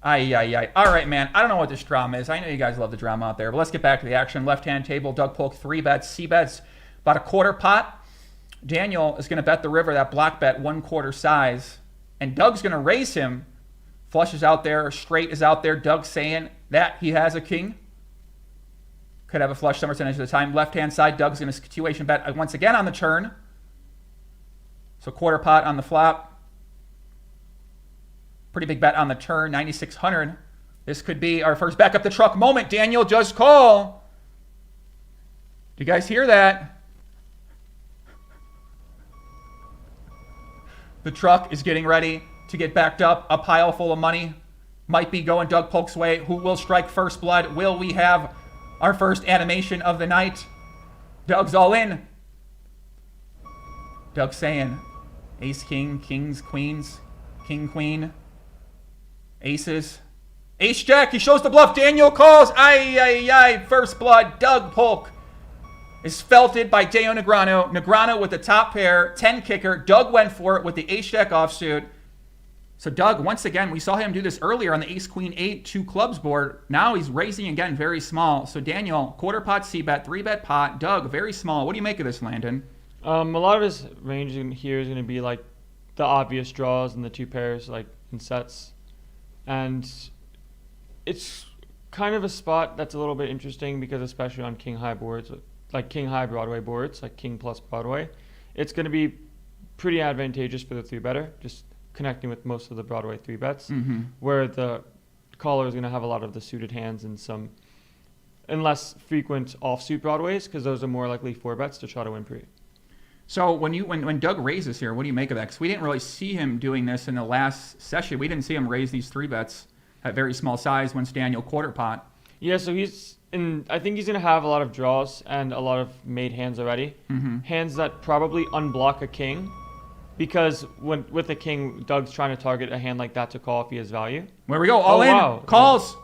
Ay, ay, ay. All right, man. I don't know what this drama is. I know you guys love the drama out there, but let's get back to the action. Left-hand table, Doug Polk, 3 bets. C-bets, about a quarter pot. Daniel is going to bet the river, that block bet, 1/4 size. And Doug's going to raise him. Flush is out there. Straight is out there. Doug's saying that he has a king. Could have a flush some percentage of the time. Left-hand side, Doug's going to situation bet once again on the turn. So quarter pot on the flop. Pretty big bet on the turn, 9,600. This could be our first back up the truck moment. Daniel just call. Do you guys hear that? The truck is getting ready to get backed up. A pile full of money might be going Doug Polk's way. Who will strike first blood? Will we have our first animation of the night? Doug's all in. Doug's saying ace, king, kings, queens, king, queen, aces, ace, jack. He shows the bluff. Daniel calls. Ay, ay, ay. First blood. Doug Polk is felted by Deo Negreanu. Negreanu with the top pair, 10 kicker. Doug went for it with the ace jack offsuit. So Doug, once again, we saw him do this earlier on the ace queen 8 2 clubs board. Now he's raising again very small. So Daniel, quarter pot c-bet, 3-bet pot. Doug, very small. What do you make of this, Landon? A lot of his range in here is going to be like the obvious draws and the 2 pairs, like in sets. And it's kind of a spot that's a little bit interesting because especially on king high boards, like king high Broadway boards, like king plus Broadway, it's going to be pretty advantageous for the 3-better, just connecting with most of the Broadway 3-bets, where the caller is going to have a lot of the suited hands and some and less frequent offsuit Broadways because those are more likely 4-bets to try to win pre. So when Doug raises here, what do you make of that? Because we didn't really see him doing this in the last session. We didn't see him raise these 3-bets at very small size once Daniel quarter pot. Yeah, so I think he's going to have a lot of draws and a lot of made hands already. Hands that probably unblock a king because with a king, Doug's trying to target a hand like that to call if he has value. Where we go, all in, wow. Calls.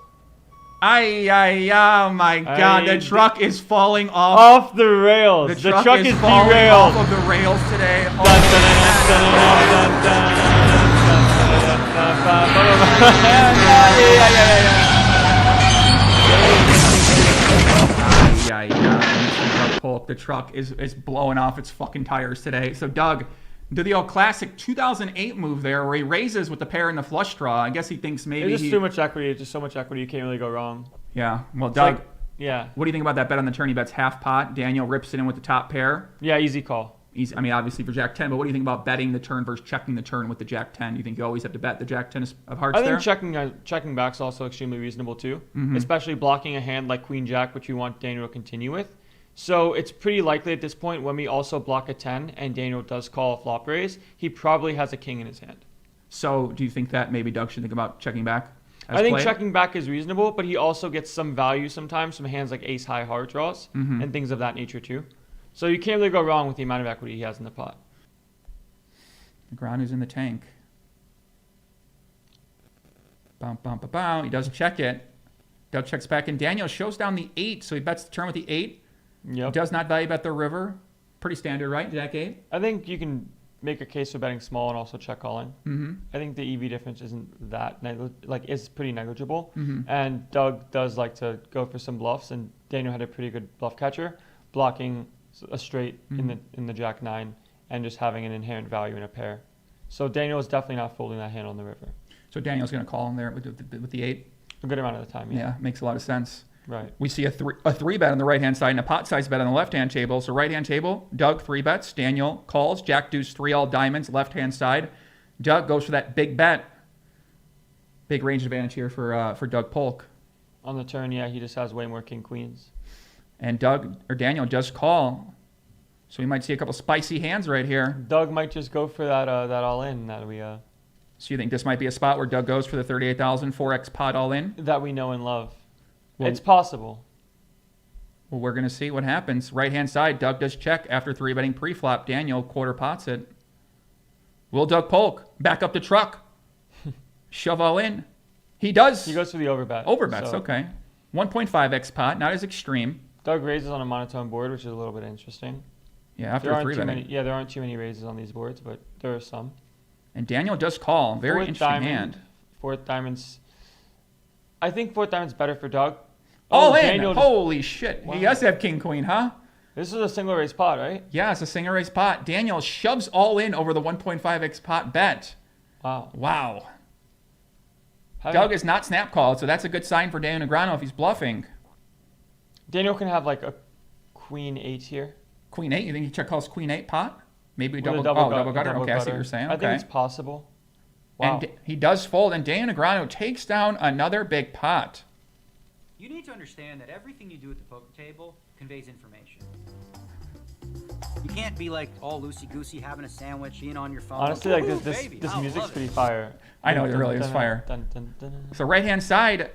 Ay, ay, oh my God, the truck is falling off the rails. The truck is falling derailed. off of the rails today. Polk, the truck is blowing off its fucking tires today. So Doug, do the old classic 2008 move there where he raises with the pair and the flush draw. I guess he thinks maybe there's just too much equity. It's just so much equity you can't really go wrong. Yeah. Well, Doug, yeah. What do you think about that bet on the turn? He bets half pot. Daniel rips it in with the top pair. Yeah, easy call. Easy. I mean, obviously for Jack 10, but what do you think about betting the turn versus checking the turn with the Jack 10? You think you always have to bet the Jack 10 of hearts there? I think checking back's also extremely reasonable too, especially blocking a hand like Queen Jack, which you want Daniel to continue with. So it's pretty likely at this point when we also block a 10 and Daniel does call a flop raise, he probably has a king in his hand. So do you think that maybe Doug should think about checking back? I think checking back is reasonable, but he also gets some value sometimes from hands like ace high heart draws and things of that nature too. So you can't really go wrong with the amount of equity he has in the pot. Negreanu's in the tank. Bum, bum, bum, bum. He does check it. Doug checks back in. Daniel shows down the 8, so he bets the turn with the 8. Yep. Does not value bet the river. Pretty standard, right? Jack 8? I think you can make a case for betting small and also check calling. I think the EV difference isn't that it's pretty negligible. And Doug does like to go for some bluffs, and Daniel had a pretty good bluff catcher, blocking a straight in the Jack 9 and just having an inherent value in a pair. So Daniel is definitely not folding that hand on the river. So Daniel's going to call him there with the 8? A good amount of the time, yeah. Yeah, makes a lot of sense. Right. We see a 3 bet on the right-hand side and a pot size bet on the left-hand table. So right-hand table, Doug 3 bets. Daniel calls. Jack deuce 3 all diamonds, left-hand side. Doug goes for that big bet. Big range advantage here for Doug Polk. On the turn, yeah, he just has way more king queens. And Daniel does call. So we might see a couple spicy hands right here. Doug might just go for that all-in that we... So you think this might be a spot where Doug goes for the 38,000 4x pot all-in? That we know and love. Well, it's possible. Well, we're going to see what happens. Right-hand side, Doug does check after 3-betting pre-flop. Daniel quarter pots it. Will Doug Polk back up the truck? Shove all in. He does. He goes for the overbet. Overbets, so. Okay. 1.5x pot, not as extreme. Doug raises on a monotone board, which is a little bit interesting. Yeah, after 3-betting. Yeah, there aren't too many raises on these boards, but there are some. And Daniel does call. Very interesting hand. Fourth diamond's I think fourth diamond's better for Doug. All in. Daniel Holy shit. Wow. He does have king queen, huh? This is a single raise pot, right? Yeah, it's a single raise pot. Daniel shoves all in over the 1.5x pot bet. Wow. Wow. Doug is not snap called, so that's a good sign for Daniel Negreanu if he's bluffing. Daniel can have like a queen 8 here. Queen 8? You think he check calls queen 8 pot? Maybe With double, a double double gutter. double Okay, I see gutter. what you're saying. I Okay. think it's possible. Wow. And he does fold, and Daniel Negreanu takes down another big pot. You need to understand that everything you do at the poker table conveys information. You can't be like all loosey-goosey having a sandwich, being on your phone. Honestly, like Ooh, this baby, music's I love pretty it. fire. I know, it really is fire. So right-hand side,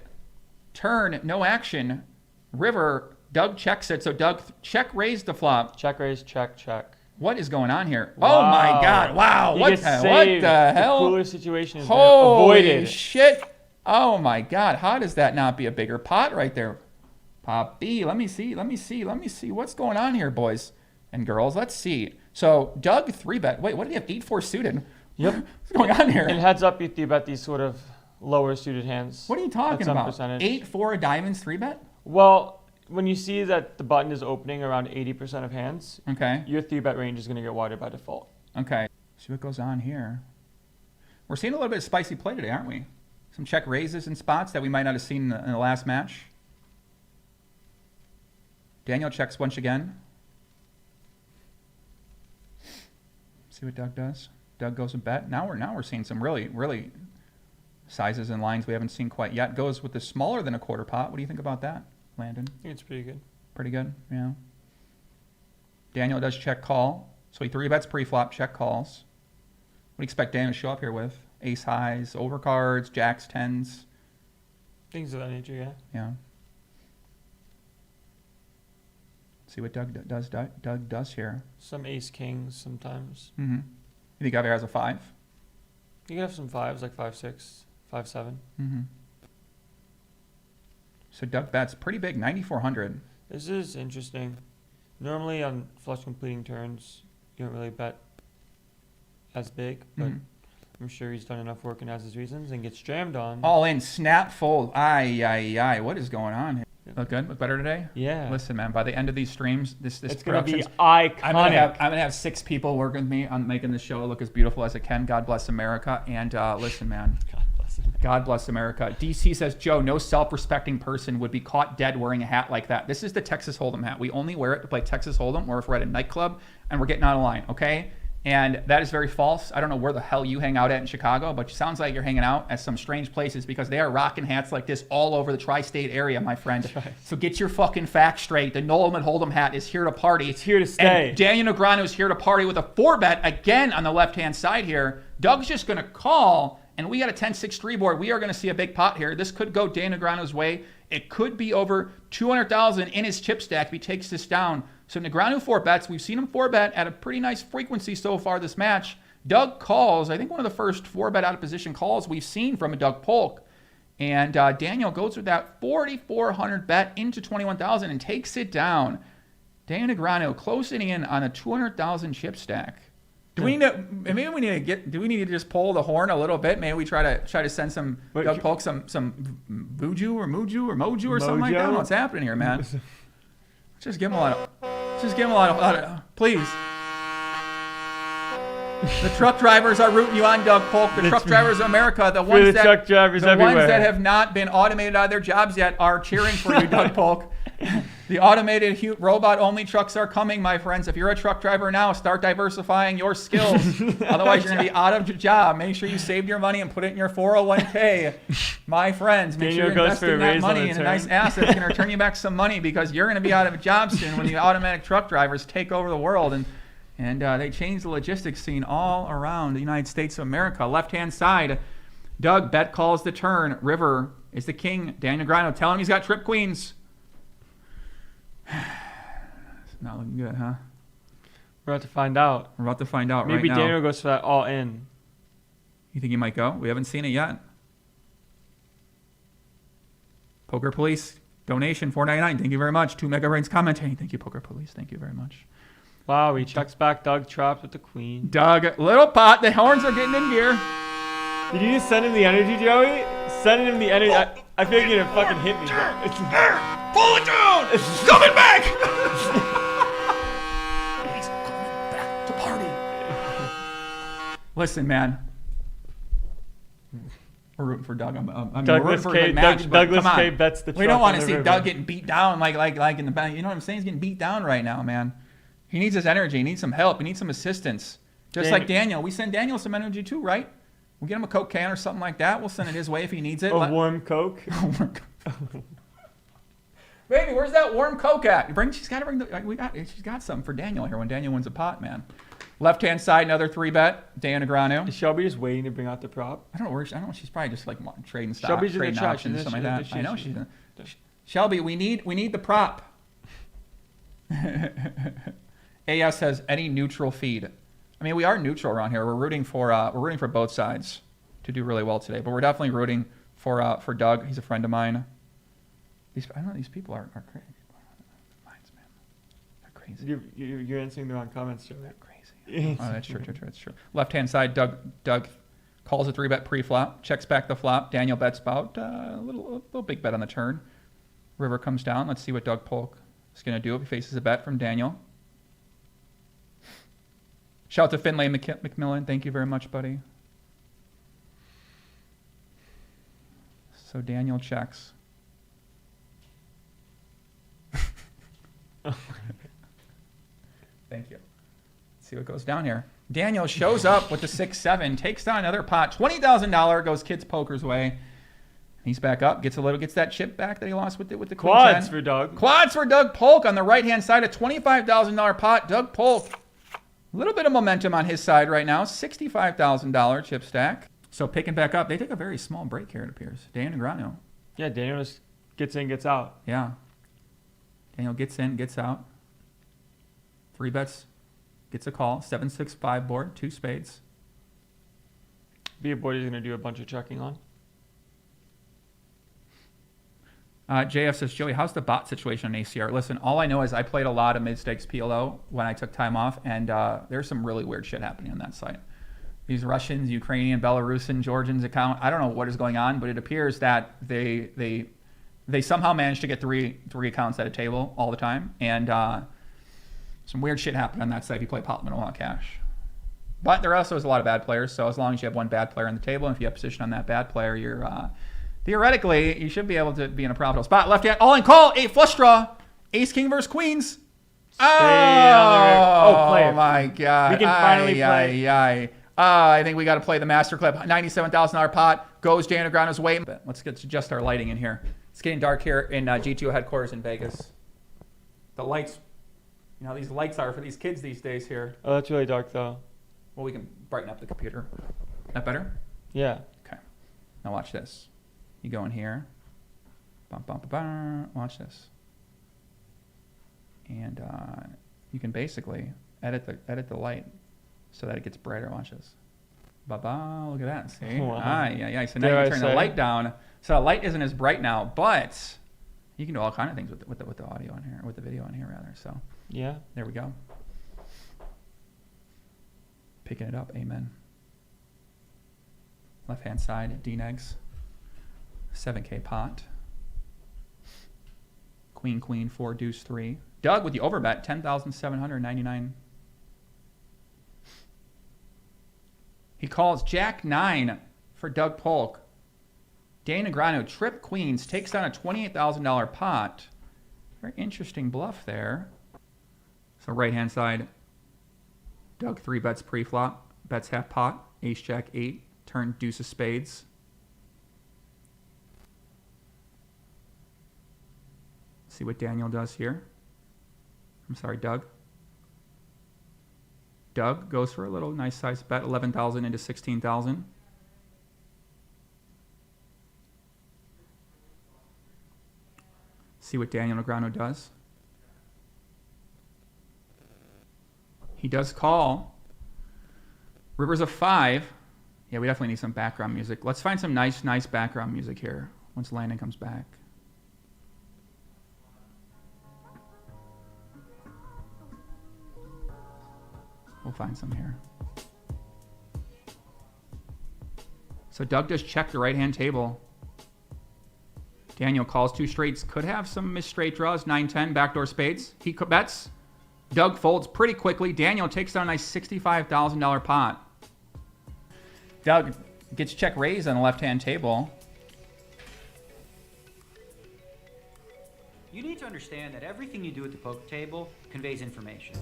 turn, no action. River, Doug checks it. So Doug check raised the flop. Check raise, check, check. What is going on here? Wow. Oh my God! Wow! He What gets the saved. hell? The cooler situation is Holy avoided. shit! Oh my God! How does that not be a bigger pot right there? Pot B. Let me see. Let me see. Let me see. What's going on here, boys and girls? Let's see. So Doug 3-bet. Wait, what did he have? 8-4 suited. Yep. What's going on here? And heads up, you bet these sort of lower suited hands. What are you talking at some about? percentage. 8-4 of diamonds 3-bet. Well, when you see that the button is opening around 80% of hands, Okay. your 3-bet range is going to get wider by default. Okay. See what goes on here. We're seeing a little bit of spicy play today, aren't we? Some check raises in spots that we might not have seen in the last match. Daniel checks once again. See what Doug does. Doug goes a bet. Now we're seeing some really sizes and lines we haven't seen quite yet. Goes with the smaller than a quarter pot. What do you think about that, Landon? I think it's pretty good. Pretty good, yeah. Daniel does check call. So he 3-bets pre-flop, check calls. What do you expect Daniel to show up here with? Ace highs, overcards, jacks, tens. Things of that nature, yeah. Yeah. See what Doug does. Doug does here. Some ace kings sometimes. Mm-hmm. You think Javier has a 5? You can have some 5s, like 5-6, 5-7. Mm-hmm. So Doug bets pretty big, 9,400. This is interesting. Normally on flush completing turns, you don't really bet as big, but I'm sure he's done enough work and has his reasons and gets jammed on. All in, snap, fold. Aye. What is going on here? Look good? Look better today? Yeah. Listen, man, by the end of these streams, this It's going to be production's iconic. I'm gonna have 6 people working with me on making this show look as beautiful as it can. God bless America. And listen, man. God bless him. God bless America. DC says, Joe, no self-respecting person would be caught dead wearing a hat like that. This is the Texas Hold'em hat. We only wear it to play Texas Hold'em or if we're at a nightclub and we're getting out of line, okay? And that is very false. I don't know where the hell you hang out at in Chicago, but it sounds like you're hanging out at some strange places because they are rocking hats like this all over the tri-state area, my friend. Right. So get your fucking facts straight. The Nolan Hold'em hat is here to party. It's here to stay. And Daniel Negreanu is here to party with a 4-bet again on the left-hand side here. Doug's just going to call, and we got a 10-6-3 board. We are going to see a big pot here. This could go Daniel Negreanu's way. It could be over 200,000 in his chip stack if he takes this down. So Negreanu 4-bets. We've seen him 4-bet at a pretty nice frequency so far this match. Doug calls. I think one of the first 4-bet out of position calls we've seen from a Doug Polk. And Daniel goes with that 4,400 bet into 21,000 and takes it down. Daniel Negreanu closing in on a 200,000 chip stack. Do we need to just pull the horn a little bit? Maybe we try to send some Doug Polk some Vuju or Moju or something like that. I don't know what's happening here, man. Just give him a lot of, please. The truck drivers are rooting you on, Doug Polk. The truck drivers of America, the ones that have not been automated out of their jobs yet, are cheering for you, Doug Polk. The automated robot-only trucks are coming, my friends. If you're a truck driver now, start diversifying your skills. Otherwise, you're going to be out of your job. Make sure you saved your money and put it in your 401k. My friends, make sure you're investing that money in a nice asset that's going to return you back some money because you're going to be out of a job soon when the automatic truck drivers take over the world. And they change the logistics scene all around the United States of America. Left-hand side, Doug bet calls the turn. River is the king. Daniel Negreanu telling him he's got trip queens. It's not looking good, huh? We're about to find out. We're about to find out Maybe right now. Daniel goes for that all in. You think he might go? We haven't seen it yet. Poker Police, donation, $4.99. Thank you very much. 2 megabrains commentating. Thank you, Poker Police. Thank you very much. Wow, he checks back. Doug trapped with the queen. Doug, little pot. The horns are getting in gear. Did you just send him the energy, Joey? Send him the energy. I feel like you're gonna fucking hit me. Pull it down! Coming back! He's coming back to party. Listen, man. We're rooting for Doug. We're rooting for a good match, but Douglas come on. K bets the We don't truck want on to the see river. Doug getting beat down like in the back. You know what I'm saying? He's getting beat down right now, man. He needs his energy. He needs some help. He needs some assistance. Just like Daniel. We send Daniel some energy too, right? We'll get him a Coke can or something like that. We'll send it his way if he needs it. A warm Coke. Baby, where's that warm Coke at? She's got to bring she's got something for Daniel here when Daniel wins a pot, man. Left-hand side, another 3-bet. Negreanu. Is Shelby just waiting to bring out the prop? I don't know where. I don't know. She's probably just like trading stock, Shelby's in the trading chat. options, something like that. I know she's. Yeah. Shelby, we need the prop. AS has any neutral feed. I mean, we are neutral around here. We're rooting for both sides to do really well today, but we're definitely rooting for Doug. He's a friend of mine. I don't know. These people are crazy. Minds, man. They're crazy. You're answering the wrong comments, Joe. They're crazy. Oh, that's true. That's true. Left-hand side, Doug calls a 3-bet pre-flop, checks back the flop. Daniel bets about a little big bet on the turn. River comes down. Let's see what Doug Polk is going to do if he faces a bet from Daniel. Shout out to Finlay McMillan. Thank you very much, buddy. So Daniel checks. Thank you. Let's see what goes down here. Daniel shows up with the 6-7, takes down another pot. $20,000 goes Kids Poker's way. He's back up, gets that chip back that he lost with the Queen Quads 10. for Doug. Quads for Doug Polk on the right-hand side, a $25,000 pot. Doug Polk, a little bit of momentum on his side right now, $65,000 chip stack. So picking back up, they take a very small break here, it appears. Negreanu. Yeah, Daniel just gets in, gets out. Yeah. Daniel gets in, gets out. 3 bets, gets a call. 7-6-5 board, 2 spades. Be a boy is going to do a bunch of checking on. JF says, Joey, how's the bot situation on ACR? Listen, all I know is I played a lot of mid-stakes PLO when I took time off, and there's some really weird shit happening on that site. These Russians, Ukrainian, Belarusian, Georgians account, I don't know what is going on, but it appears that they somehow managed to get three accounts at a table all the time, and some weird shit happened on that site if you play pot limit without cash. But there also is a lot of bad players, so as long as you have one bad player on the table, and if you have position on that bad player, you're theoretically, you should be able to be in a profitable spot. Left hand, all in call, 8 flush draw. Ace, king versus queens. Play it. My God. We can finally play. I think we got to play the master clip. $97,000 pot. Goes Negreanu's way. Let's adjust our lighting in here. It's getting dark here in GTO headquarters in Vegas. The lights, you know how these lights are for these kids these days here. Oh, that's really dark, though. Well, we can brighten up the computer. That better? Yeah. Okay. Now watch this. You go in here. Bum, bum, bum, bum. Watch this. And you can basically edit the light so that it gets brighter. Watch this. Ba-ba. Look at that. See? Wow. Yeah. So now you can turn the light down. So the light isn't as bright now, but you can do all kind of things with the audio on here, with the video on here rather. So Yeah. there we go. Picking it up. Amen. Left hand side. D-negs. 7K pot. Queen, 4, deuce, 3. Doug with the overbet, 10,799. He calls Jack 9 for Doug Polk. Negreanu, trip queens, takes down a $28,000 pot. Very interesting bluff there. So right hand side, Doug 3 bets pre-flop, bets half pot, ace jack 8, turn deuce of spades. See what Daniel does here. I'm sorry, Doug. Doug goes for a little nice size bet, 11,000 into 16,000. See what Daniel Negreanu does. He does call. River's a 5. Yeah, we definitely need some background music. Let's find some nice background music here once Landon comes back. We'll find some here. So Doug does check the right-hand table. Daniel calls 2 straights. Could have some missed straight draws. 9-10, backdoor spades. He bets. Doug folds pretty quickly. Daniel takes down a nice $65,000 pot. Doug gets check raised on the left-hand table. You need to understand that everything you do at the poker table conveys information.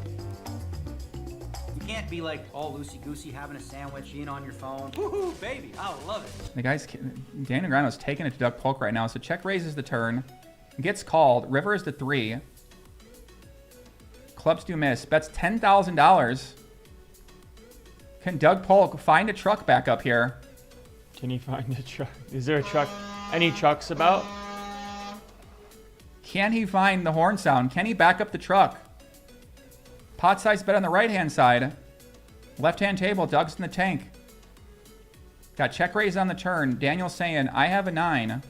You can't be like all loosey-goosey having a sandwich, in on your phone. Woohoo, baby, I love it. The guy's Dan Negreanu's taking it to Doug Polk right now. So check raises the turn. Gets called. River is the 3. Clubs do miss. Bets $10,000. Can Doug Polk find a truck back up here? Can he find a truck? Is there a truck? Any trucks about? Can he find the horn sound? Can he back up the truck? Pot size bet on the right-hand side. Left-hand table, Doug's in the tank. Got check raise on the turn. Daniel's saying, I have a 9.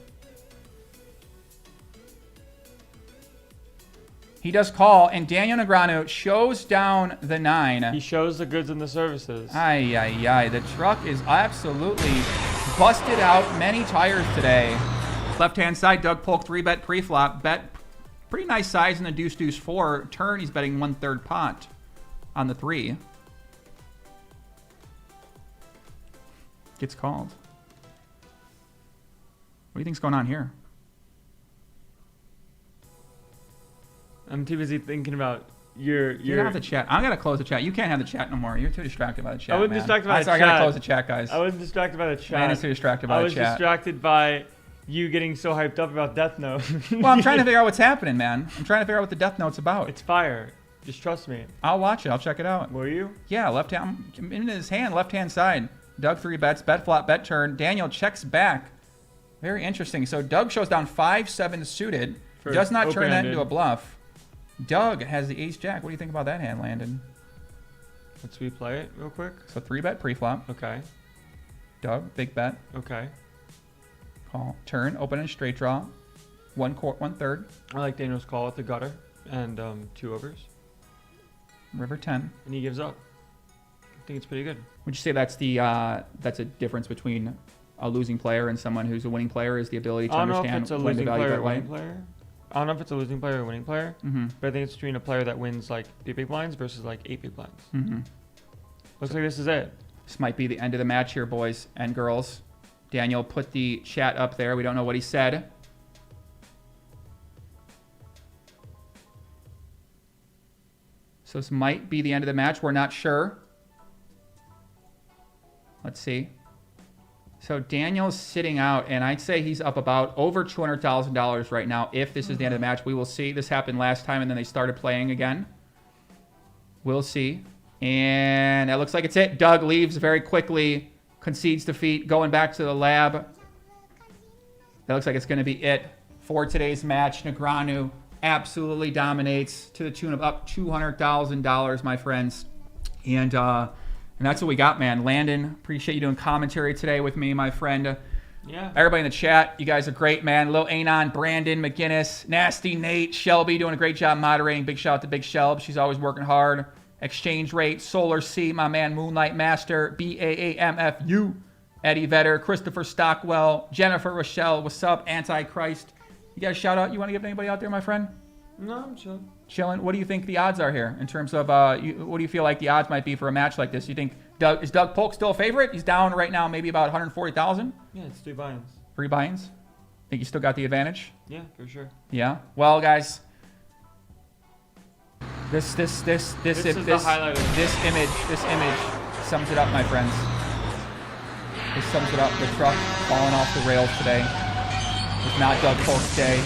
He does call, and Daniel Negreanu shows down the 9. He shows the goods and the services. Ay, ay, ay. The truck is absolutely busted out. Many tires today. Left-hand side, Doug Polk 3-bet pre-flop. Bet pretty nice size in the deuce 4. Turn, he's betting 1/3 pot on the 3. Gets called. What do you think's going on here? I'm too busy thinking about your. You don't have the chat. I'm gonna close the chat. You can't have the chat no more. You're too distracted by the chat. I wasn't man. distracted by the I chat. gotta close the chat, guys. I wasn't distracted by the chat. Man is too distracted by I the was chat. distracted by you getting so hyped up about Death Note. Well, I'm trying to figure out what's happening, man. I'm trying to figure out what the Death Note's about. It's fire. Just trust me. I'll watch it. I'll check it out. Will you? Yeah, left hand in his hand, left-hand side. Doug 3 bets, bet flop, bet turn. Daniel checks back. Very interesting. So Doug shows down 5-7 suited. For Does not turn that open-ended. into a bluff. Doug has the ace-jack. What do you think about that hand, Landon? Let's replay it real quick. So 3-bet pre-flop. Okay. Doug, big bet. Okay. Call. Turn, open and straight draw. 1/3. I like Daniel's call with the gutter and 2 overs. River 10. And he gives up. I think it's pretty good. Would you say that's a difference between a losing player and someone who's a winning player, is the ability to I don't know if understand it's a when to losing value player or that a way? winning player. I don't know if it's a losing player or a winning player, but I think it's between a player that wins like 3 big blinds versus like 8 big blinds. Looks like this is it. This might be the end of the match here, boys and girls. Daniel put the chat up there. We don't know what he said. So this might be the end of the match. We're not sure. Let's see. So Daniel's sitting out, and I'd say he's up about over $200,000 right now. If this is the end of the match, we will see. This happened last time, and then they started playing again. We'll see. And it looks like it's it. Doug leaves very quickly, concedes defeat, going back to the lab. That looks like it's going to be it for today's match. Negreanu absolutely dominates to the tune of up $200,000, my friends. And that's what we got, man. Landon, appreciate you doing commentary today with me, my friend. Yeah. Everybody in the chat, you guys are great, man. Lil Anon, Brandon, McGinnis, Nasty Nate, Shelby doing a great job moderating. Big shout out to Big Shelb. She's always working hard. Exchange Rate, Solar C, my man, Moonlight Master, BAAMFU, Eddie Vedder, Christopher Stockwell, Jennifer Rochelle, what's up, Antichrist. You guys shout out? You want to give anybody out there, my friend? No, I'm chill. Chilling. What do you think the odds are here in terms of what do you feel like the odds might be for a match like this? You think is Doug Polk still a favorite? He's down right now, maybe about 140,000. Yeah, it's 3 buy-ins. 3 buy-ins. Think you still got the advantage? Yeah, for sure. Yeah. Well, guys, this is the highlight of this image sums it up, my friends. This sums it up. The truck falling off the rails today. It's not Doug Polk's day.